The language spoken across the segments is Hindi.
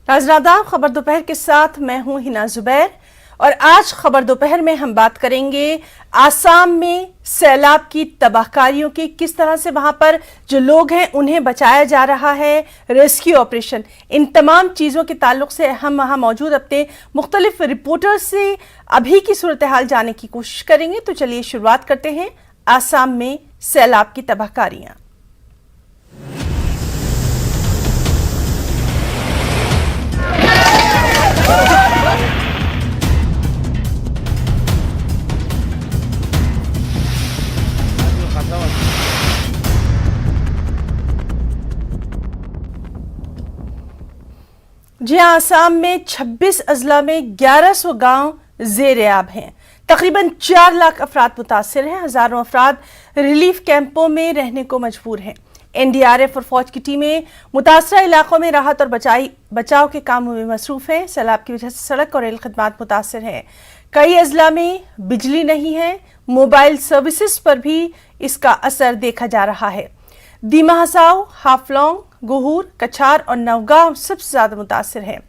नाज़रीन, खबर दोपहर के साथ मैं हूं हिना जुबैर और आज खबर दोपहर में हम बात करेंगे आसाम में सैलाब की तबाहकारियों की, किस तरह से वहां पर जो लोग हैं उन्हें बचाया जा रहा है, रेस्क्यू ऑपरेशन, इन तमाम चीज़ों के ताल्लुक से हम वहां मौजूद अपने मुख्तलिफ रिपोर्टर्स से अभी की सूरत हाल जानने की कोशिश करेंगे। तो चलिए शुरुआत करते हैं आसाम में सैलाब की तबाहकारियां। जी हाँ, आसाम में 26 अजला में 1100 गांव ज़ेर-ए-आब हैं। तकरीबन 4 लाख अफराद मुतासिर हैं। हजारों अफराद रिलीफ कैंपों में रहने को मजबूर हैं। एनडीआरएफ और फौज की टीमें मुतासरा इलाकों में राहत और बचाव के कामों में मसरूफ हैं। सैलाब की वजह से सड़क और रेल खदमात मुतासिर हैं। कई अजला में बिजली नहीं है। मोबाइल सर्विसेज पर भी इसका असर देखा जा रहा है। दीमा हसाओ, हाफलॉन्ग, गुहूर, कछार और नवगांव सबसे ज्यादा मुतासिर है।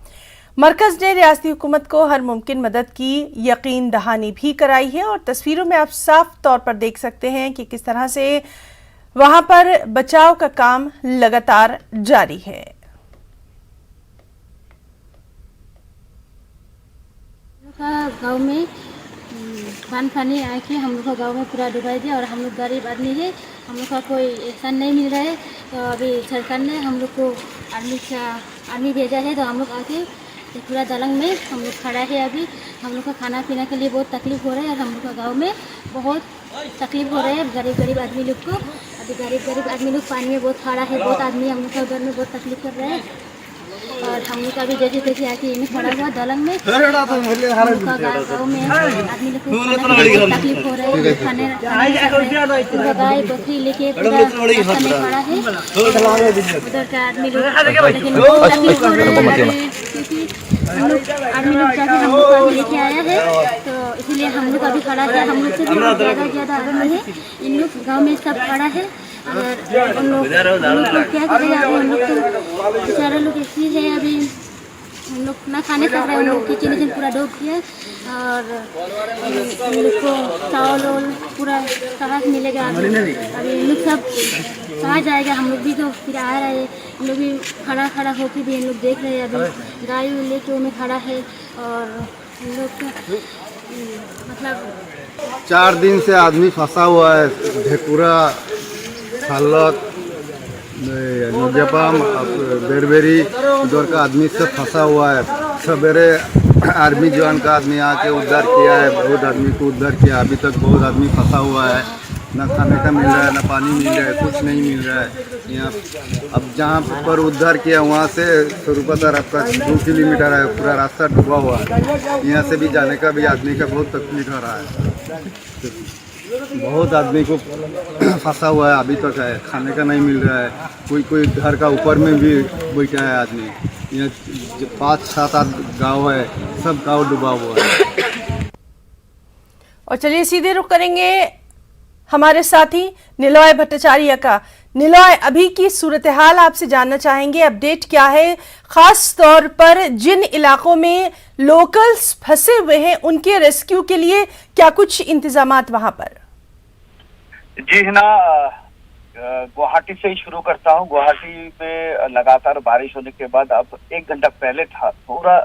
मरकज ने रियासती हुकूमत को हर मुमकिन मदद की यकीन दहानी भी कराई है और तस्वीरों में आप साफ तौर पर देख सकते हैं कि किस तरह से वहां पर बचाव का काम लगातार जारी है। गांव में पानी आके हम लोग का गांव में पूरा डुबा दिया और हम लोग गरीब आदमी है, हम लोग का कोई एहसान नहीं मिल रहा है। तो अभी सरकार ने हम लोग को आर्मी भेजा है, तो हम लोग आके पूरा दलंग में हम लोग खड़ा है। अभी हम लोग का खाना पीना के लिए बहुत तकलीफ हो रहा है और हम लोग का गाँव में बहुत तकलीफ हो रहा है गरीब आदमी लोग को। अभी गरीब आदमी लोग पानी में बहुत खड़ा है, बहुत आदमी हम लोग का घर में बहुत तकलीफ कर रहे हैं और हम लोग का भी जैसे तैसे आके इन्हें खड़ा हुआ दलंग में। हम लोग का गाँव में आदमी लोग को तकलीफ हो रहा है, खाने पूरा गाय बकरी लेके पूरा रास्ता में खड़ा है उधर का आदमी लोग, लेकिन बहुत तकलीफ हो रहा है क्योंकि आदमी लोग जाके हम लोग को लेके आया है, तो इसलिए हम लोग अभी खड़ा है। हम लोग से भी ज़्यादा आदमी है, इन लोग गाँव में सब खड़ा है। अगर उन लोग क्या करेगा, अभी हम लोग तो बेचारा लोग ऐसी है, अभी हम लोग ना खाने सक रहे हैं, उन लोग किचन पूरा डूब गया और उन लोग को चावल पूरा कहाँ से मिलेगा। अभी इन लोग सब कहाँ जाएगा, हम लोग भी तो फिर आ रहे हैं, इन लोग भी खड़ा होकर भी इन लोग देख रहे हैं। अभी गाय लेके में खड़ा है और इन लोग मतलब 4 दिन से आदमी फंसा हुआ है। धेकुरा, हालत, नोजपाम, बेरबेरी, उधर का आदमी सब फंसा हुआ है। सवेरे आर्मी जवान का आदमी आके उद्धार किया है, बहुत आदमी को उद्धार किया। अभी तक बहुत आदमी फंसा हुआ है, ना खाने का मिल रहा है, ना पानी मिल रहा है, कुछ नहीं मिल रहा है यहाँ। अब जहाँ पर उद्धार किया वहाँ से स्वरूपतर आपका 2 किलोमीटर है, पूरा रास्ता डूबा हुआ है। यहाँ से भी जाने का भी आदमी का बहुत तकलीफ हो रहा है। बहुत आदमी को फंसा हुआ है, अभी तक है, खाने का नहीं मिल रहा है। कोई घर का ऊपर में भी बैठा है आदमी। यहाँ 5-7 गाँव है, सब गाँव डूबा हुआ है। और चलिए सीधे रुख करेंगे हमारे साथी निलॉय भट्टाचार्य का। निलॉय, अभी की सूरत हाल आपसे जानना चाहेंगे, अपडेट क्या है, खास तौर पर जिन इलाकों में लोकल्स फंसे हुए हैं उनके रेस्क्यू के लिए क्या कुछ इंतजामात वहां पर? जी हिना, गुवाहाटी से ही शुरू करता हूँ। गुवाहाटी में लगातार बारिश होने के बाद अब 1 घंटा पहले था थोड़ा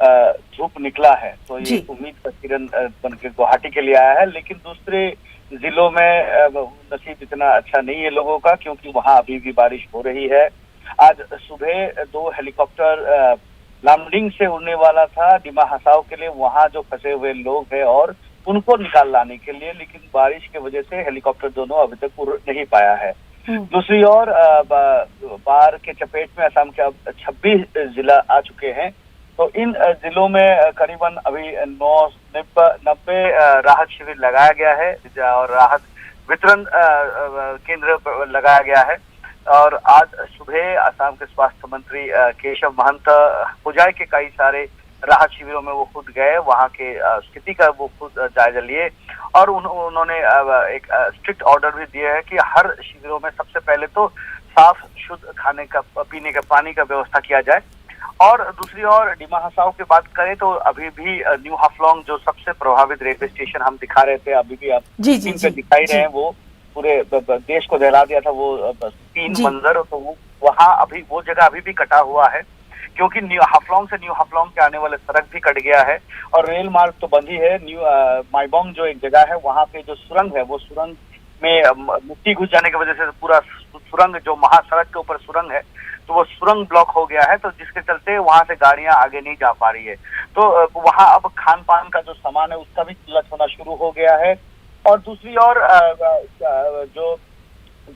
धूप निकला है, तो ये उम्मीद का किरण बन के गुवाहाटी के लिए आया है। लेकिन दूसरे जिलों में नसीब इतना अच्छा नहीं है लोगों का, क्योंकि वहां अभी भी बारिश हो रही है। आज सुबह 2 हेलीकॉप्टर लामडिंग से उड़ने वाला था दीमा हसाओ के लिए, वहां जो फंसे हुए लोग हैं और उनको निकाल लाने के लिए, लेकिन बारिश की वजह से हेलीकॉप्टर दोनों अभी तक उड़ नहीं पाया है। दूसरी ओर बाढ़ के चपेट में असम के अब 26 जिला आ चुके हैं, तो इन जिलों में करीबन अभी 90 राहत शिविर लगाया गया है और राहत वितरण केंद्र लगाया गया है। और आज सुबह असम के स्वास्थ्य मंत्री केशव महंत खुजाई के कई सारे राहत शिविरों में वो खुद गए, वहाँ के स्थिति का वो खुद जायजा लिए और उन्होंने एक स्ट्रिक्ट ऑर्डर भी दिया है कि हर शिविरों में सबसे पहले तो साफ शुद्ध खाने का पीने का पानी का व्यवस्था किया जाए और दूसरी ओर डिमा हसाओ की बात करें तो अभी भी न्यू हाफलोंग जो सबसे प्रभावित रेलवे स्टेशन हम दिखा रहे थे, अभी भी आप जी, स्क्रीन जी, पे दिखाई जी। रहे हैं, वो पूरे देश को दहला दिया था वो तीन जी। मंजर। तो वो वहाँ अभी वो जगह अभी भी कटा हुआ है, क्योंकि न्यू हाफलोंग से न्यू हाफलोंग के आने वाले सड़क भी कट गया है और रेल मार्ग तो बंद ही है। न्यू माइबोंग जो एक जगह है, वहाँ पे जो सुरंग है, वो सुरंग में मिट्टी घुस जाने की वजह से पूरा सुरंग, जो महासड़क के ऊपर सुरंग है, तो वो सुरंग ब्लॉक हो गया है, तो जिसके चलते वहां से गाड़ियां आगे नहीं जा पा रही है। तो वहां अब खान पान का जो सामान है उसका भी किल्लत होना शुरू हो गया है। और दूसरी ओर जो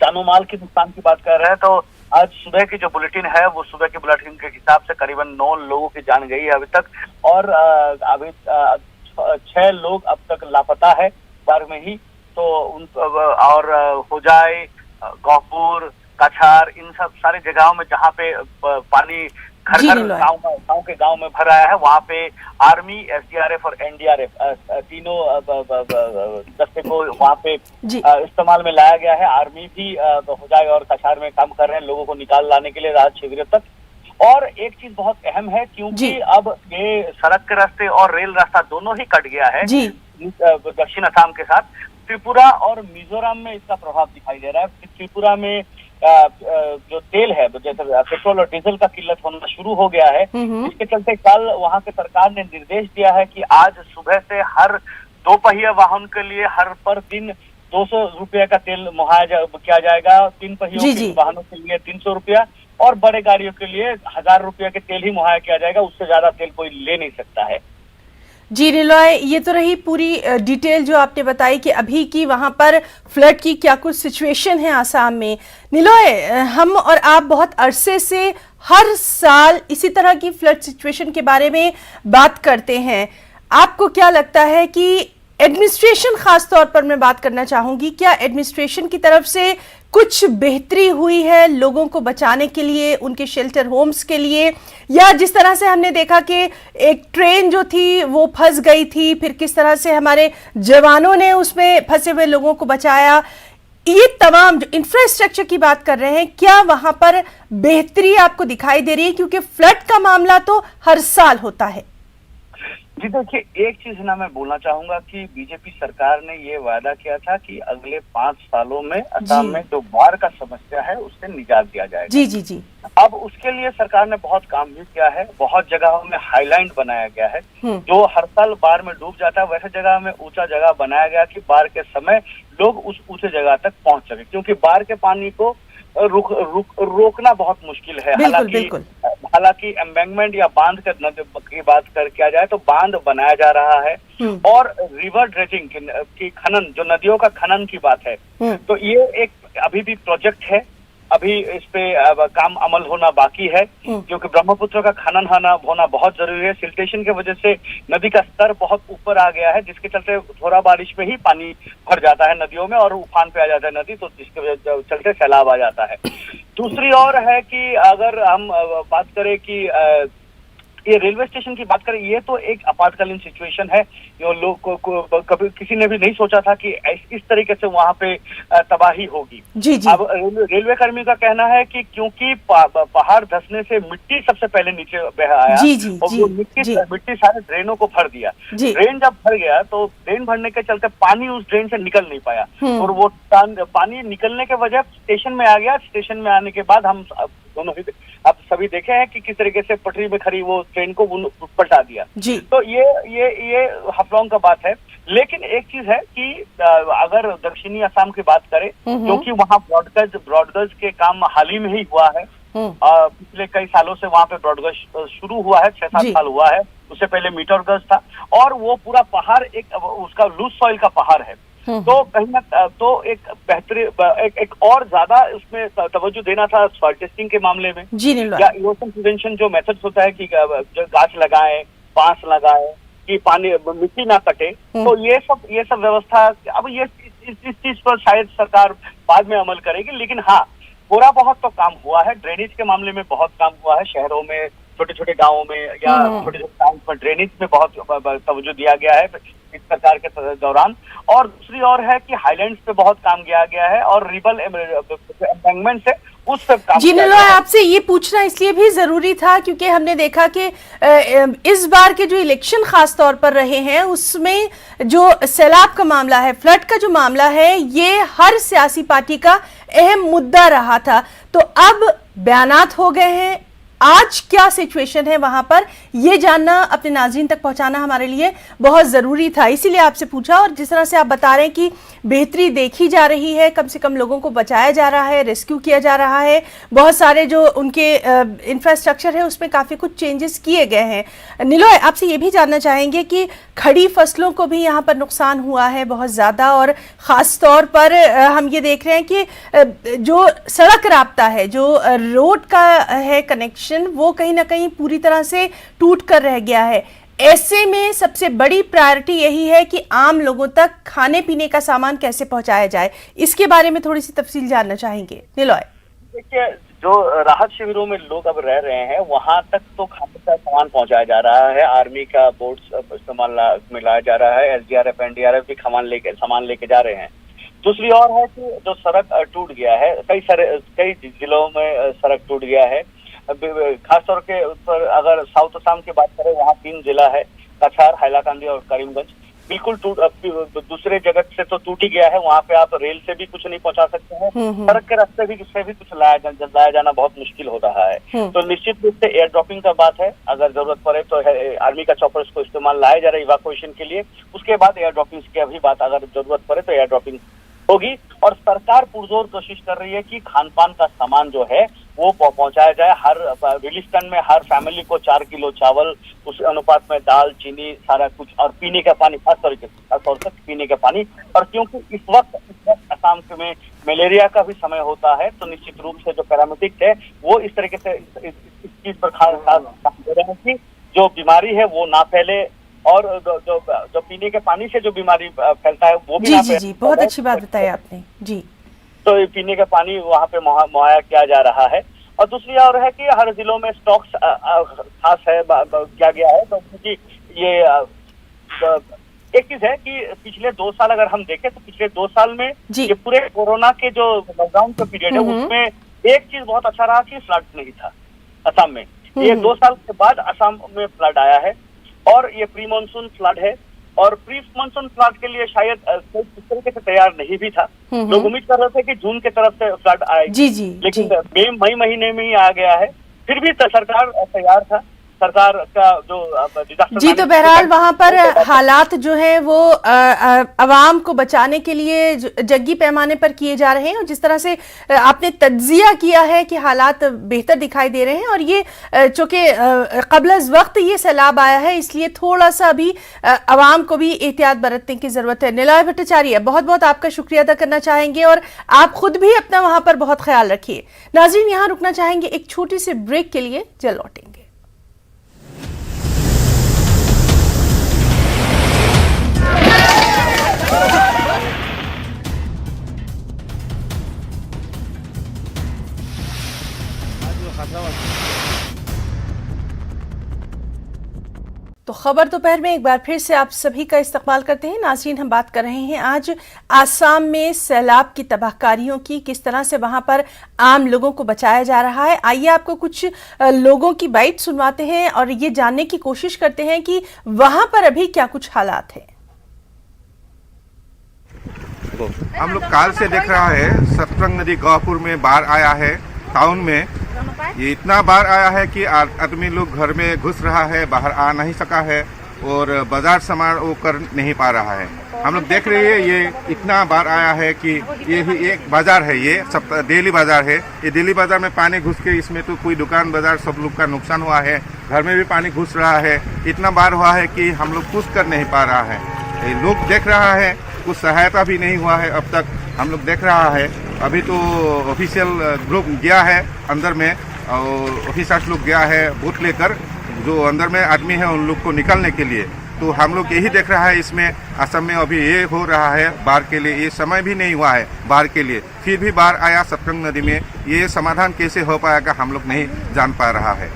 जानो माल के नुकसान की बात कर रहे हैं, तो आज सुबह की जो बुलेटिन है, वो सुबह के बुलेटिन के हिसाब से करीबन 9 लोगों की जान गई है अभी तक, और अभी 6 लोग अब तक लापता है बार में ही। तो उन और होजाई, गौपुर, कछार, इन सब सारी जगहों में जहाँ पे पानी घर जी, घर निलॉय। गांव में भर आया है, वहाँ पे आर्मी, एसडीआरएफ और एनडीआरएफ तीनों दस्ते को वहाँ पे जी। इस्तेमाल में लाया गया है। आर्मी भी होजाई और कछार में काम कर रहे हैं लोगों को निकाल लाने के लिए राहत शिविरों तक। और एक चीज बहुत अहम है, क्योंकि जी। अब ये सड़क के रास्ते और रेल रास्ता दोनों ही कट गया है जी। दक्षिण असम के साथ। त्रिपुरा और मिजोरम में इसका प्रभाव दिखाई दे रहा है। त्रिपुरा में जो तेल है, जैसे पेट्रोल और डीजल का किल्लत होना शुरू हो गया है। इसके चलते कल वहां के सरकार ने निर्देश दिया है कि आज सुबह से हर 2 पहिया वाहन के लिए हर पर दिन 200 रुपया का तेल मुहैया किया जाएगा। 3 पहियों जी, के जी। वाहनों के लिए 300 रुपया और बड़े गाड़ियों के लिए 1000 रुपया के तेल ही मुहैया किया जाएगा। उससे ज्यादा तेल कोई ले नहीं सकता है। जी निलॉय, ये तो रही पूरी डिटेल जो आपने बताई कि अभी की वहां पर फ्लड की क्या कुछ सिचुएशन है आसाम में। निलॉय, हम और आप बहुत अरसे से हर साल इसी तरह की फ्लड सिचुएशन के बारे में बात करते हैं। आपको क्या लगता है कि एडमिनिस्ट्रेशन, खास तौर पर मैं बात करना चाहूंगी, क्या एडमिनिस्ट्रेशन की तरफ से कुछ बेहतरी हुई है लोगों को बचाने के लिए, उनके शेल्टर होम्स के लिए, या जिस तरह से हमने देखा कि एक ट्रेन जो थी वो फंस गई थी, फिर किस तरह से हमारे जवानों ने उसमें फंसे हुए लोगों को बचाया, ये तमाम जो इंफ्रास्ट्रक्चर की बात कर रहे हैं, क्या वहां पर बेहतरी आपको दिखाई दे रही है? क्योंकि फ्लड का मामला तो हर साल होता है। जी देखिए, एक चीज ना मैं बोलना चाहूंगा कि बीजेपी सरकार ने ये वादा किया था कि अगले 5 सालों में असम में जो बाढ़ का समस्या है उससे निजात दिया जाएगा। जी जी जी। अब उसके लिए सरकार ने बहुत काम भी किया है। बहुत जगहों में हाईलाइट बनाया गया है, जो हर साल बाढ़ में डूब जाता है, वैसे जगह में ऊंचा जगह बनाया गया कि बाढ़ के समय लोग उस ऊंचे जगह तक पहुंच सके, क्योंकि बाढ़ के पानी को रोकना बहुत मुश्किल है। हालांकि एम्बैंकमेंट या बांध की बात कर किया जाए तो बांध बनाया जा रहा है, और रिवर ड्रेजिंग की खनन, जो नदियों का खनन की बात है, तो ये एक अभी भी प्रोजेक्ट है। अभी इस पे काम अमल होना बाकी है, क्योंकि ब्रह्मपुत्र का खनन होना बहुत जरूरी है। सिल्टेशन की वजह से नदी का स्तर बहुत ऊपर आ गया है, जिसके चलते थोड़ा बारिश में ही पानी भर जाता है नदियों में और उफान पे आ जाता है नदी, तो जिसके चलते सैलाब आ जाता है। दूसरी ओर है कि अगर हम बात करें कि ये रेलवे स्टेशन की बात करें, ये तो एक आपातकालीन सिचुएशन है। लोग को कभी किसी ने भी नहीं सोचा था कि इस तरीके से वहां पे तबाही होगी। जी जी। अब रेलवे कर्मी का कहना है कि क्योंकि पहाड़ धंसने से मिट्टी सबसे पहले नीचे बह आया, जी जी, और वो मिट्टी सारे ड्रेनों को भर दिया। ड्रेन जब भर गया तो ड्रेन भरने के चलते पानी उस ड्रेन से निकल नहीं पाया, और वो पानी निकलने के वजह स्टेशन में आ गया। स्टेशन में आने के बाद हम दोनों ही आप सभी देखे हैं कि किस तरीके से पटरी में खड़ी वो ट्रेन को पलटा दिया। तो ये हाफलोंग का बात है। लेकिन एक चीज है कि अगर दक्षिणी असम की बात करें, क्योंकि वहाँ ब्रॉडगेज के काम हाल ही में ही हुआ है, पिछले कई सालों से वहाँ पे ब्रॉडगेज शुरू हुआ है, 6-7 साल हुआ है। उससे पहले मीटर गज था, और वो पूरा पहाड़ एक उसका लूज सॉइल का पहाड़ है। तो कहीं ना तो एक बेहतरीन एक और ज्यादा उसमें तवज्जो देना था सॉइल टेस्टिंग के मामले में, या इरोजन प्रिवेंशन जो मेथड होता है कि जो गाछ लगाएं, बांस लगाएं कि पानी मिट्टी ना कटे, तो ये सब व्यवस्था अब ये इस चीज पर शायद सरकार बाद में अमल करेगी। लेकिन हाँ, थोड़ा बहुत तो काम हुआ है। ड्रेनेज के मामले में बहुत काम हुआ है, शहरों में, छोटे छोटे गाँवों में या छोटे छोटे टाउन पर ड्रेनेज में बहुत तवज्जो दिया गया है इस सरकार के दौरान। और दूसरी ओर है कि हाईलैंड्स पे बहुत काम किया गया है, और रिबल एम्बैंकमेंट से उस पर काम जी किया निलॉय, जाए। आपसे ये पूछना इसलिए भी जरूरी था क्योंकि हमने देखा कि इस बार के जो इलेक्शन खास तौर पर रहे हैं उसमें जो सैलाब का मामला है, फ्लड का जो मामला है, ये हर सियासी पार्टी का अहम मुद्दा रहा था। तो अब बयानात हो गए हैं, आज क्या सिचुएशन है वहां पर, ये जानना, अपने नाज़रीन तक पहुंचाना हमारे लिए बहुत जरूरी था, इसीलिए आपसे पूछा। और जिस तरह से आप बता रहे हैं कि बेहतरी देखी जा रही है, कम से कम लोगों को बचाया जा रहा है, रेस्क्यू किया जा रहा है, बहुत सारे जो उनके इंफ्रास्ट्रक्चर है उसमें काफी कुछ चेंजेस किए गए हैं। निलॉय, आपसे ये भी जानना चाहेंगे कि खड़ी फसलों को भी यहाँ पर नुकसान हुआ है बहुत ज्यादा, और खास तौर पर हम ये देख रहे हैं कि जो सड़क राब्ता है, जो रोड का है कनेक्शन, वो कहीं ना कहीं पूरी तरह से टूट कर रह गया है। ऐसे में सबसे बड़ी प्रायोरिटी यही है कि आम लोगों तक खाने पीने का सामान कैसे पहुंचाया जाए, इसके बारे में थोड़ी सी तफसील जानना चाहेंगे निलॉय। देखिए, जो राहत शिविरों में लोग अब रह रहे हैं वहां तक तो खाने का सामान पहुंचाया जा रहा है, आर्मी का बोट्स इस्तेमाल में लाया जा रहा है, एसडीआरएफ एनडीआरएफ भी सामान लेके जा रहे हैं। दूसरी ओर है कि जो सड़क टूट गया है, कई जिलों में सड़क टूट गया है, खासतौर के ऊपर अगर साउथ असम की बात करें, वहाँ 3 जिला है, कछार, हैलाकांदी और करीमगंज, बिल्कुल दूसरे जगह से तो टूट ही गया है। वहाँ पे आप रेल से भी कुछ नहीं पहुंचा सकते हैं, सड़क के रास्ते भी से भी कुछ लाया जाना बहुत मुश्किल हो रहा है। तो निश्चित रूप से एयर ड्रॉपिंग का बात है, अगर जरूरत पड़े तो आर्मी का चॉपर्स को इस्तेमाल लाया जा रहा है इवैक्यूएशन के लिए। उसके बाद एयर ड्रॉपिंग की अभी बात, अगर जरूरत पड़े तो एयर ड्रॉपिंग होगी। और सरकार पुरजोर कोशिश कर रही है कि खान पान का सामान जो है वो पहुंचाया जाए। हर रिलीस्टन में हर फैमिली को 4 किलो चावल, उस अनुपात में दाल, चीनी, सारा कुछ, और पीने का पानी, खास तौर से पीने का पानी। और क्योंकि इस वक्त असम में मलेरिया का भी समय होता है, तो निश्चित रूप से जो पैरामेडिक्स है वो इस तरीके से इस चीज पर खास ध्यान दे रहे हैं कि जो बीमारी है वो ना फैले, और जो पीने के पानी से जो बीमारी फैलता है वो भी ना फैले। जी, बहुत अच्छी बात बताई आपने जी। तो पीने का पानी वहाँ पे मुहैया किया जा रहा है। और दूसरी ओर है कि हर जिलों में स्टॉक्स खास है किया गया है, तो क्योंकि ये एक चीज है कि पिछले 2 साल अगर हम देखें तो पिछले 2 साल में ये पूरे कोरोना के जो लॉकडाउन का पीरियड है उसमें एक चीज बहुत अच्छा रहा कि फ्लड नहीं था असम में। ये 2 साल के बाद असम में फ्लड आया है, और ये प्री मानसून फ्लड है, और प्री मानसून फ्लड के लिए शायद कोई इस तरीके से तैयार नहीं भी था। लोग उम्मीद कर रहे थे कि जून की तरफ से फ्लड आएगी, लेकिन मई महीने में ही आ गया है। फिर भी सरकार तैयार था, सरकार का जो डिजास्टर जी। तो बहरहाल वहां पर हालात जो है वो अवाम को बचाने के लिए जग्गी पैमाने पर किए जा रहे हैं, और जिस तरह से आपने तज्जिया किया है कि हालात बेहतर दिखाई दे रहे हैं, और ये चूंकि क़ब्ल वक्त ये सैलाब आया है, इसलिए थोड़ा सा अभी अवाम को भी एहतियात बरतने की जरूरत है। निलॉय भट्टाचार्य, बहुत बहुत आपका शुक्रिया अदा करना चाहेंगे, और आप खुद भी अपना वहां पर बहुत ख्याल रखिए। नाज़रीन, यहाँ रुकना चाहेंगे एक छोटी सी ब्रेक के लिए, जल्द लौटेंगे। तो खबर दोपहर में एक बार फिर से आप सभी का इस्तकबाल करते हैं। नाज़रीन, हम बात कर रहे हैं आज आसाम में सैलाब की तबाहकारियों की, किस तरह से वहां पर आम लोगों को बचाया जा रहा है। आइए आपको कुछ लोगों की बाइट सुनवाते हैं और ये जानने की कोशिश करते हैं कि वहां पर अभी क्या कुछ हालात है। हम लोग काल से देख रहा है, सतरंग नदी गौहपुर में बाढ़ आया है। टाउन में ये इतना बाढ़ आया है कि आदमी लोग घर में घुस रहा है, बाहर आ नहीं सका है, और बाजार सामान वो कर नहीं पा रहा है। हम लोग देख रहे हैं ये इतना बाढ़ आया है कि ये ही एक बाजार है, ये सब डेली बाजार है। ये डेली बाजार में पानी घुस के इसमें तो कोई दुकान बाजार सब लोग का नुकसान हुआ है, घर में भी पानी घुस रहा है। इतना बाढ़ हुआ है कि हम लोग कुछ कर नहीं पा रहा है। लोग देख रहा है, कुछ सहायता भी नहीं हुआ है अब तक। हम लोग देख रहा है, अभी तो ऑफिशियल ग्रुप गया है अंदर में, और ऑफिसर्स लोग गया है बूथ लेकर, जो अंदर में आदमी है उन लोग को निकालने के लिए। तो हम लोग यही देख रहा है, इसमें असम में अभी ये हो रहा है बाढ़ के लिए। ये समय भी नहीं हुआ है बाढ़ के लिए, फिर भी बाढ़ आया सतरंग नदी में। ये समाधान कैसे हो पाएगा हम लोग नहीं जान पा रहा है।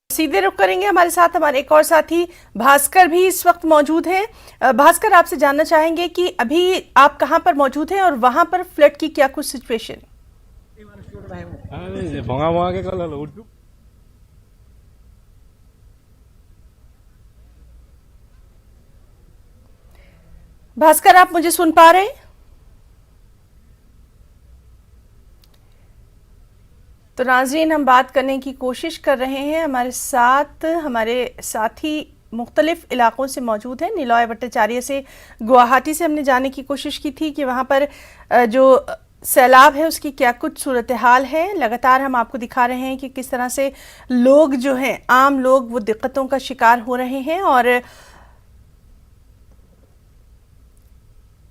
सीधे रुख करेंगे, हमारे साथ हमारे एक और साथी भास्कर भी इस वक्त मौजूद हैं। भास्कर, आपसे जानना चाहेंगे कि अभी आप कहां पर मौजूद हैं और वहां पर फ्लड की क्या कुछ सिचुएशन? ভঙা ভঙাকে ক'লে উঠটো भास्कर, आप मुझे सुन पा रहे हैं? तो नाज़रीन, हम बात करने की कोशिश कर रहे हैं। हमारे साथी मुख्तलिफ इलाकों से मौजूद हैं। निलॉय भट्टाचार्य से गुवाहाटी से हमने जानने की कोशिश की थी कि वहाँ पर जो सैलाब है उसकी क्या कुछ सूरत हाल है। लगातार हम आपको दिखा रहे हैं कि किस तरह से लोग जो हैं, आम लोग, वो दिक्कतों का शिकार हो रहे हैं। और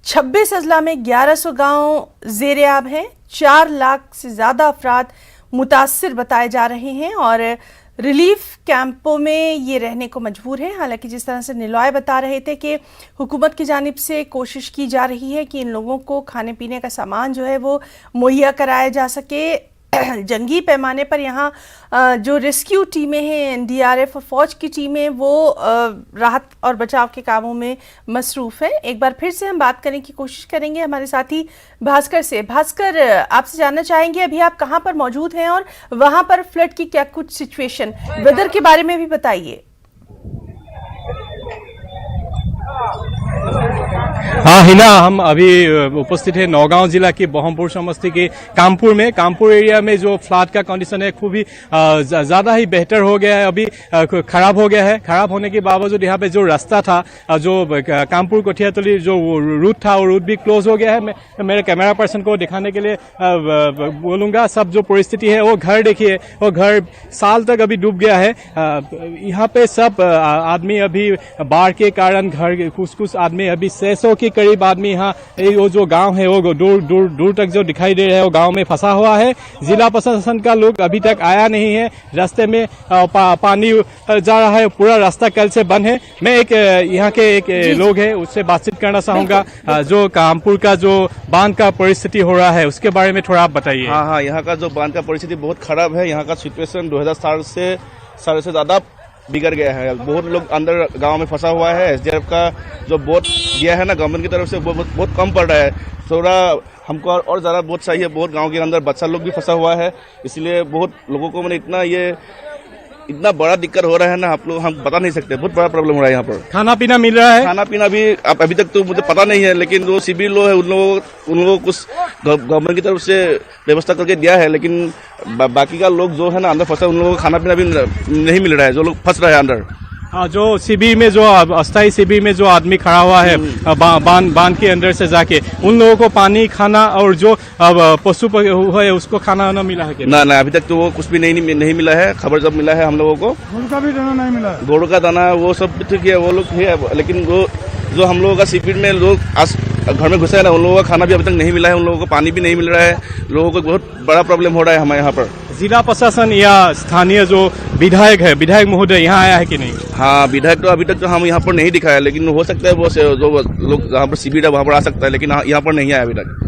26 अजला में 1100 गांव ज़ेर-ए-आब हैं। 4 लाख से ज़्यादा अफराद मुतासिर बताए जा रहे हैं और रिलीफ कैंपों में ये रहने को मजबूर हैं। हालांकि जिस तरह से निलॉय बता रहे थे कि हुकूमत की जानिब से कोशिश की जा रही है कि इन लोगों को खाने पीने का सामान जो है वो मुहैया कराया जा सके। जंगी पैमाने पर यहाँ जो रेस्क्यू टीमें हैं, एनडीआरएफ और फौज की टीमें, वो राहत और बचाव के कामों में मसरूफ़ हैं। एक बार फिर से हम बात करने की कोशिश करेंगे हमारे साथी भास्कर से। भास्कर, आपसे जानना चाहेंगे अभी आप कहाँ पर मौजूद हैं और वहाँ पर फ्लड की क्या कुछ सिचुएशन, वेदर के बारे में भी बताइए। हाँ हिना, हम अभी उपस्थित है नौगांव जिला के बहमपुर समष्टि के कामपुर में। कामपुर एरिया में जो फ्लड का कंडीशन है खूब ही ज्यादा ही बेहतर हो गया है, अभी खराब हो गया है। खराब होने के बावजूद यहाँ पे जो रास्ता था, जो कामपुर कोठियातली जो रूट था, वो रूट भी क्लोज हो गया है। मैं मेरे कैमरा पर्सन को दिखाने के लिए बोलूंगा। सब जो परिस्थिति है, वो घर देखिए, वो घर साल तक अभी डूब गया है। यहाँ पे सब आदमी अभी बाढ़ के कारण घर, कुछ आदमी अभी 600 के करीब आदमी यहाँ, वो जो गांव है वो दूर तक जो दिखाई दे रहा है वो गांव में फंसा हुआ है। जिला प्रशासन का लोग अभी तक आया नहीं है। रास्ते में पानी जा रहा है, पूरा रास्ता कल से बंद है। मैं एक यहाँ के एक लोग है, उससे बातचीत करना चाहूंगा। जो कामपुर का जो बांध का परिस्थिति हो रहा है उसके बारे में थोड़ा आप बताइए। हाँ, यहाँ का जो बांध का परिस्थिति बहुत खराब है। यहाँ का सिचुएशन 2007 से ज्यादा बिगड़ गया है। बहुत लोग अंदर गांव में फंसा हुआ है। एसडीआरएफ का जो बोट दिया है ना गवर्नमेंट की तरफ से, वो बहुत कम पड़ रहा है। थोड़ा हमको और ज्यादा बोट चाहिए। बहुत गांव के अंदर बच्चा लोग भी फंसा हुआ है, इसलिए बहुत लोगों को मैंने इतना बड़ा दिक्कत हो रहा है ना, आप लोग हम बता नहीं सकते। बहुत बड़ा प्रॉब्लम हो रहा है यहाँ पर। खाना पीना मिल रहा है? खाना पीना भी अभी तक तो मुझे पता नहीं है, लेकिन जो सिविल लोग है उन लोगों को कुछ गवर्नमेंट की तरफ से व्यवस्था करके दिया है। लेकिन बाकी का लोग जो है ना अंदर फंसा, उन लोगों को खाना पीना भी नहीं मिल रहा है, जो लोग फंस रहे हैं अंदर। हाँ, जो शिविर में, जो अस्थायी शिविर में जो आदमी खड़ा हुआ है बांध के अंदर से जाके, उन लोगों को पानी, खाना और जो पशु है उसको खाना ना मिला है? ना, अभी तक तो वो कुछ भी नहीं मिला है। खबर जब मिला है हम लोगों को, घोड़ का भी दाना नहीं मिला। घोड़ का दाना वो सब ठीक है, वो लोग है, लेकिन वो जो हम लोगों का शिविर में लोग घर में घुसे है ना, उन लोगों का खाना भी अभी तक नहीं मिला है, उन लोगों को पानी भी नहीं मिल रहा है। लोगों को बहुत बड़ा प्रॉब्लम हो रहा है हमारे यहाँ पर। जिला प्रशासन या स्थानीय जो विधायक है, विधायक महोदय यहाँ आया है कि नहीं? हाँ, विधायक तो अभी तक तो हम यहाँ पर नहीं दिखाया, लेकिन हो सकता है वो जो लोग जहाँ पर शिविर है वहाँ पर आ सकता है, लेकिन यहाँ पर नहीं आया अभी तक।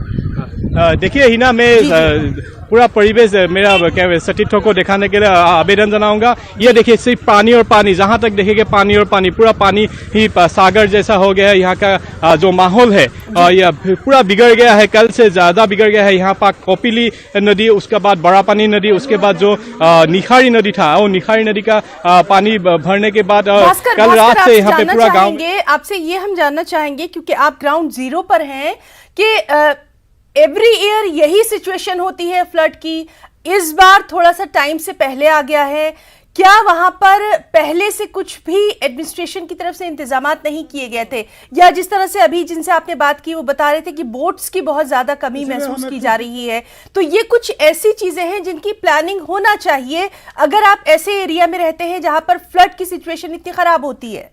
देखिए हिना, मैं पूरा परिवेश मेरा सतीर्थों को दिखाने के लिए आवेदन जनाऊंगा। ये देखिए, सिर्फ पानी और पानी, जहां तक देखेंगे पानी और पानी, पूरा पानी ही सागर जैसा हो गया है। यहाँ का जो माहौल है यह पूरा बिगड़ गया है, कल से ज्यादा बिगड़ गया है। यहाँ पर कोपिली नदी, उसके बाद बड़ा पानी नदी, उसके बाद जो निखारी नदी था, वो निखारी नदी का पानी भरने के बाद कल रात से यहाँ पे पूरा गाँव। आपसे ये हम जानना चाहेंगे, क्योंकि आप ग्राउंड जीरो पर हैं, कि एवरी ईयर यही सिचुएशन होती है फ्लड की। इस बार थोड़ा सा टाइम से पहले आ गया है। क्या वहां पर पहले से कुछ भी एडमिनिस्ट्रेशन की तरफ से इंतजामात नहीं किए गए थे, या जिस तरह से अभी जिनसे आपने बात की वो बता रहे थे कि बोट्स की बहुत ज्यादा कमी महसूस की जा रही है? तो ये कुछ ऐसी चीजें हैं जिनकी प्लानिंग होना चाहिए अगर आप ऐसे एरिया में रहते हैं जहां पर फ्लड की सिचुएशन इतनी खराब होती है।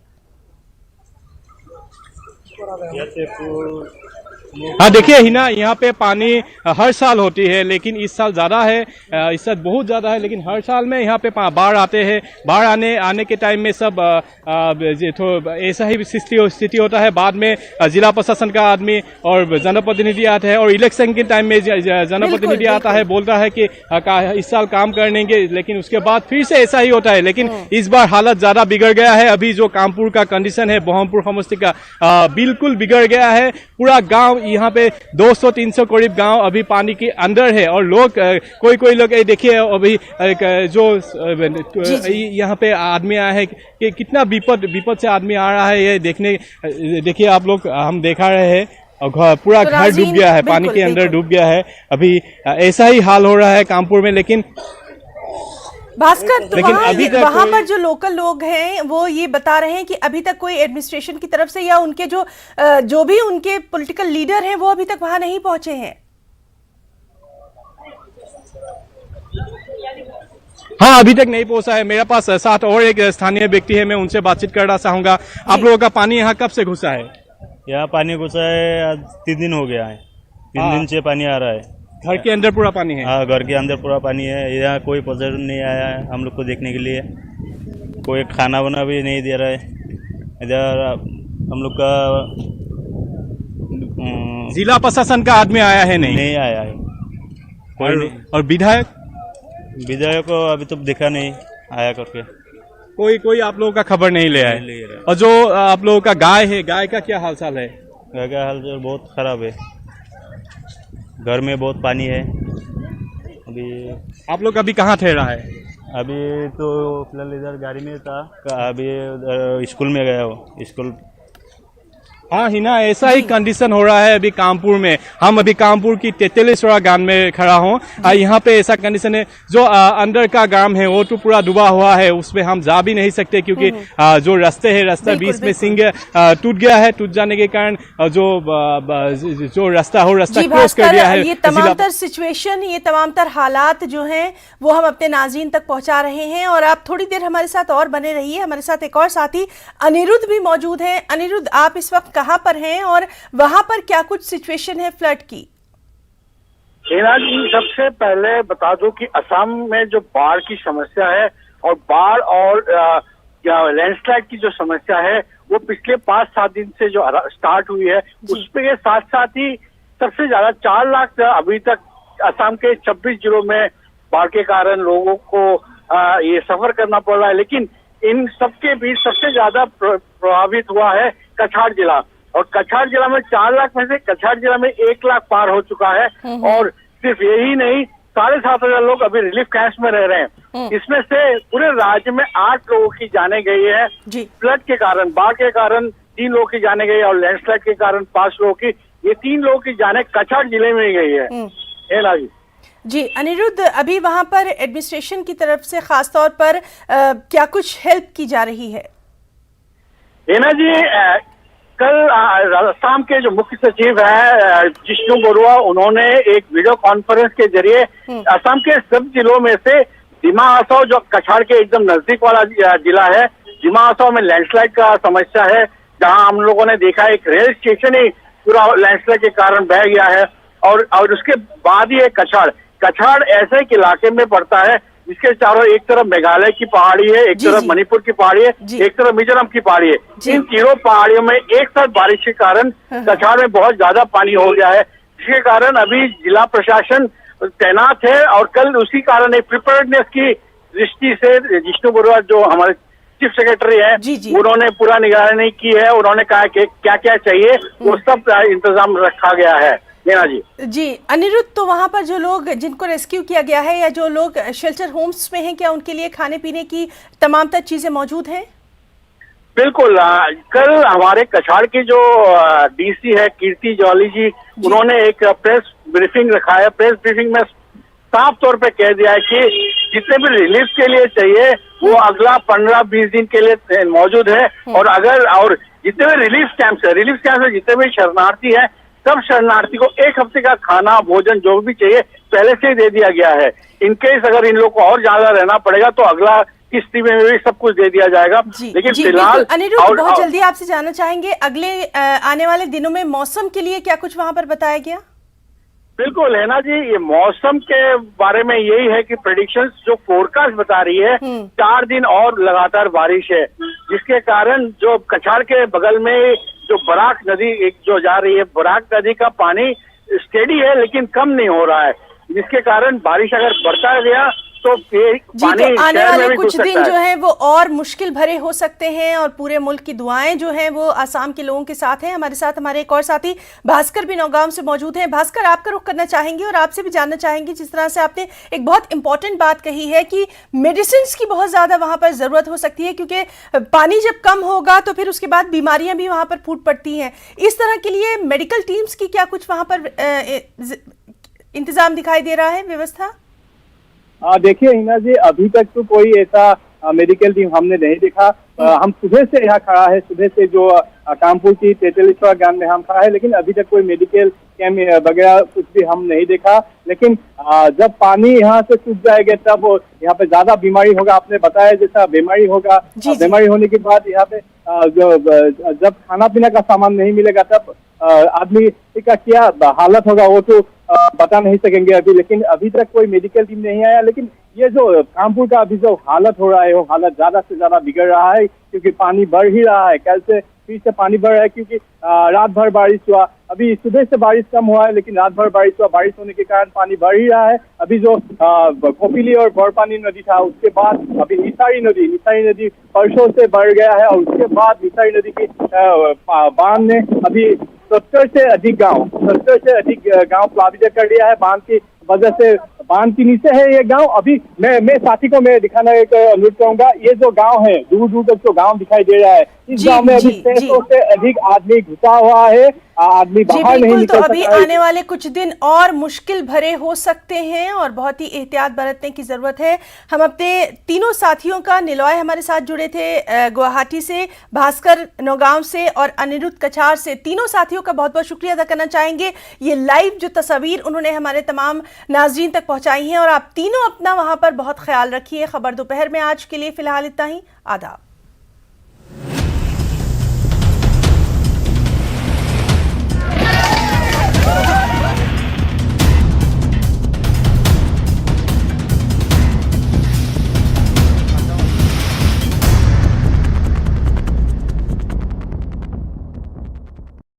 हाँ, देखिए हिना, यहाँ पे पानी हर साल होती है, लेकिन इस साल ज्यादा है, इस साल बहुत ज्यादा है। लेकिन हर साल में यहाँ पे बाढ़ आते हैं। बाढ़ आने के टाइम में सब ऐसा ही स्थिति होता है। बाद में जिला प्रशासन का आदमी और जनप्रतिनिधि आते हैं, और इलेक्शन के टाइम में जनप्रतिनिधि आता है, बोलता है कि इस साल काम करेंगे, लेकिन उसके बाद फिर से ऐसा ही होता है। लेकिन इस बार हालत ज्यादा बिगड़ गया है। अभी जो कामपुर का कंडीशन है, बहमपुर समष्टि का, बिल्कुल बिगड़ गया है। पूरा गाँव यहाँ पे 200-300 करीब गांव अभी पानी के अंदर है और लोग कोई लोग देखिए अभी जो यहाँ पे आदमी आया है कि कितना विपद से आदमी आ रहा है ये देखिए आप लोग, हम देखा रहे हैं और पूरा तो घर डूब गया है, पानी के अंदर डूब गया है। अभी ऐसा ही हाल हो रहा है कानपुर में। लेकिन भास्कर, तो लेकिन अभी तक वहां पर जो लोकल लोग हैं वो ये बता रहे हैं कि अभी तक कोई एडमिनिस्ट्रेशन की तरफ से या उनके जो भी उनके पॉलिटिकल लीडर हैं वो अभी तक वहां नहीं पहुंचे हैं। हाँ, अभी तक नहीं पहुंचा है। मेरे पास साथ और एक स्थानीय व्यक्ति है, मैं उनसे बातचीत करना चाहूंगा। आप लोगों का पानी यहाँ कब से घुसा है? यहाँ पानी घुसा है आज 3 दिन हो गया है। 3 दिन से पानी आ रहा है। घर के अंदर पूरा पानी है? हाँ, घर के अंदर पूरा पानी है। यहाँ कोई प्रशासन नहीं आया है हम लोग को देखने के लिए, कोई खाना वाना भी नहीं दे रहा है। इधर हम लोग का जिला प्रशासन का आदमी आया है? नहीं आया है कोई नहीं। और विधायक को अभी तो देखा नहीं आया करके, कोई आप लोगों का खबर नहीं ले आया। और जो आप लोगों का गाय है, गाय का क्या हाल चाल है? गाय का हाल चाल बहुत खराब है, घर में बहुत पानी है। अभी आप लोग अभी कहाँ ठहरा है? अभी तो फिलहाल इधर गाड़ी में था, अभी स्कूल में गया हो स्कूल। हाँ हिना, ऐसा ही कंडीशन हो रहा है अभी कानपुर में। हम अभी कानपुर की तेतलेश्वरा गांव में खड़ा हूँ। यहाँ पे ऐसा कंडीशन है, जो अंदर का गांव है वो तो पूरा डूबा हुआ है, उसमें हम जा भी नहीं सकते क्योंकि जो रास्ता बीच में सिंग टूट गया है। टूट जाने के कारण जो रास्ता क्रॉस कर दिया है। ये तमाम तर सिचुएशन, ये तमाम तर हालात जो हैं वो हम अपने नाज़रीन तक पहुंचा रहे हैं और आप थोड़ी देर हमारे साथ और बने रहिए। हमारे साथ एक और साथी अनिरुद्ध भी मौजूद हैं। अनिरुद्ध, आप इस वक्त कहां पर हैं और वहां पर क्या कुछ सिचुएशन है फ्लड की? हिना जी, सबसे पहले बता दूं कि असम में जो बाढ़ की समस्या है और बाढ़ और लैंडस्लाइड की जो समस्या है वो पिछले 5-7 दिन से जो स्टार्ट हुई है उसके साथ साथ ही सबसे ज्यादा 4 लाख अभी तक असम के 26 जिलों में बाढ़ के कारण लोगों को ये सफर करना पड़ रहा है। लेकिन इन सबके बीच सबसे ज्यादा प्रभावित हुआ है कछाड़ जिला। और कछाड़ जिला में 4 लाख में से कछाड़ जिला में 1 लाख पार हो चुका है। और सिर्फ यही नहीं, 7,500 लोग अभी रिलीफ कैंप्स में रह रहे हैं। इसमें से पूरे राज्य में 8 लोगों की जाने गई है फ्लड के कारण। बाढ़ के कारण 3 लोगों की जाने गई और लैंडस्लाइड के कारण 5 लोगों की, ये 3 लोगों की जाने कछाड़ जिले में ही गई है। जी अनिरुद्ध, अभी वहां पर एडमिनिस्ट्रेशन की तरफ से खास तौर पर क्या कुछ हेल्प की जा रही है? जी, कल असम के जो मुख्य सचिव है जिष्णु बरुआ, उन्होंने एक वीडियो कॉन्फ्रेंस के जरिए असम के सब जिलों में से दिमा हासाओ, जो कछाड़ के एकदम नजदीक वाला जिला है, दिमा हासाओ में लैंडस्लाइड का समस्या है, जहां हम लोगों ने देखा एक रेल स्टेशन ही पूरा लैंडस्लाइड के कारण बह गया है। और उसके बाद ही कछाड़ ऐसे एक इलाके में पड़ता है जिसके चारों, एक तरफ मेघालय की पहाड़ी है, एक तरफ मणिपुर की पहाड़ी है, एक तरफ मिजोरम की पहाड़ी है। इन तीनों पहाड़ियों में एक साथ बारिश के कारण कछाड़ में बहुत ज्यादा पानी हो गया है, जिसके कारण अभी जिला प्रशासन तैनात है। और कल उसी कारण एक प्रिपेयर्डनेस की दृष्टि से जिष्णु बरुआ, जो हमारे चीफ सेक्रेटरी है, उन्होंने पूरा निगरानी की है। उन्होंने कहा कि क्या क्या चाहिए वो सब इंतजाम रखा गया है। जी अनिरुद्ध, तो वहां पर जो लोग जिनको रेस्क्यू किया गया है या जो लोग शेल्टर होम्स में हैं, क्या उनके लिए खाने पीने की तमाम तर चीजें मौजूद हैं? बिल्कुल। कल हमारे कछाड़ की जो डीसी है कीर्ति जौली जी, उन्होंने एक प्रेस ब्रीफिंग रखा है। प्रेस ब्रीफिंग में साफ तौर पे कह दिया है कि जितने भी रिलीफ के लिए चाहिए वो अगला 15-20 दिन के लिए मौजूद है। और जितने भी रिलीफ कैंप्स है जितने भी शरणार्थी है, सब शरणार्थी को 1 हफ्ते का खाना भोजन जो भी चाहिए पहले से ही दे दिया गया है। इनकेस अगर इन लोग को और ज्यादा रहना पड़ेगा तो अगला किस्ती में भी सब कुछ दे दिया जाएगा। लेकिन फिलहाल अनिरुद्ध, बहुत जल्दी आपसे जानना चाहेंगे, अगले आने वाले दिनों में मौसम के लिए क्या कुछ वहां पर बताया गया? बिल्कुल है ना जी, ये मौसम के बारे में यही है कि प्रेडिक्शंस जो फोरकास्ट बता रही है 4 दिन और लगातार बारिश है, जिसके कारण जो कछाड़ के बगल में जो बराक नदी एक जो जा रही है, बराक नदी का पानी स्टेडी है लेकिन कम नहीं हो रहा है, जिसके कारण बारिश अगर बढ़ता गया तो जी, तो आने वाले कुछ दिन जो है वो और मुश्किल भरे हो सकते हैं और पूरे मुल्क की दुआएं जो हैं वो आसाम के लोगों के साथ हैं। हमारे साथ हमारे एक और साथी भास्कर भी नौगांव से मौजूद हैं। भास्कर, आपका रुख करना चाहेंगे और आपसे भी जानना चाहेंगे, जिस तरह से आपने एक बहुत इंपॉर्टेंट बात कही है कि मेडिसिन की बहुत ज्यादा वहां पर जरूरत हो सकती है, क्योंकि पानी जब कम होगा तो फिर उसके बाद बीमारियां भी वहां पर फूट पड़ती हैं। इस तरह के लिए मेडिकल टीम्स की क्या कुछ वहां पर इंतजाम दिखाई दे रहा है, व्यवस्था? देखिए हिना जी, अभी तक तो कोई ऐसा मेडिकल टीम हमने नहीं देखा। हम सुबह से यहाँ खड़ा है, सुबह से जो कानपुर की तेतलीसवा गांव में हम खड़ा है, लेकिन अभी तक कोई मेडिकल कैंप वगैरह कुछ भी हम नहीं देखा। लेकिन जब पानी यहाँ से सूख जाएगा तब यहाँ पे ज्यादा बीमारी होगा। आपने बताया जैसा बीमारी होगा, बीमारी होने के बाद यहाँ पे जब खाना पीना का सामान नहीं मिलेगा तब आदमी का क्या हालत होगा वो तो बता नहीं सकेंगे अभी। लेकिन अभी तक कोई मेडिकल टीम नहीं आया। लेकिन ये जो कानपुर का अभी जो हालत हो रहा है वो हालत ज्यादा से ज्यादा बिगड़ रहा है, क्योंकि पानी बढ़ ही रहा है। कल से फिर से पानी बढ़ रहा है, क्योंकि रात भर बारिश हुआ। अभी सुबह से बारिश कम हुआ है, लेकिन रात भर बारिश हुआ। बारिश होने के कारण पानी बढ़ ही रहा है। अभी जो कोपिली और बड़पानी नदी था, उसके बाद अभी निसारी नदी परसों से बढ़ गया है, और उसके बाद निसारी नदी की बांध ने अभी 70 से अधिक गांव प्लावित कर लिया है। बांध की वजह से, बांध के नीचे है ये गांव। अभी मैं साथी को मैं दिखाना एक अनुरोध करूंगा। ये जो गांव है, दूर दूर तक जो गांव दिखाई दे रहा है, इस गांव में अभी 600 से अधिक आदमी घुसा हुआ है। आदमी बाहर नहीं निकल सकता। तो अभी आने वाले कुछ दिन और मुश्किल भरे हो सकते हैं और बहुत ही एहतियात बरतने की जरूरत है। हम अपने तीनों साथियों का, निलॉय हमारे साथ जुड़े थे गुवाहाटी से, भास्कर नौगांव से और अनिरुद्ध कछार से, तीनों साथियों का बहुत बहुत शुक्रिया अदा करना चाहेंगे। ये लाइव जो तस्वीर उन्होंने हमारे तमाम नाजरीन तक पहुंचाई हैं, और आप तीनों अपना वहां पर बहुत ख्याल रखिए। खबर दोपहर में आज के लिए फिलहाल इतना ही। आदाब।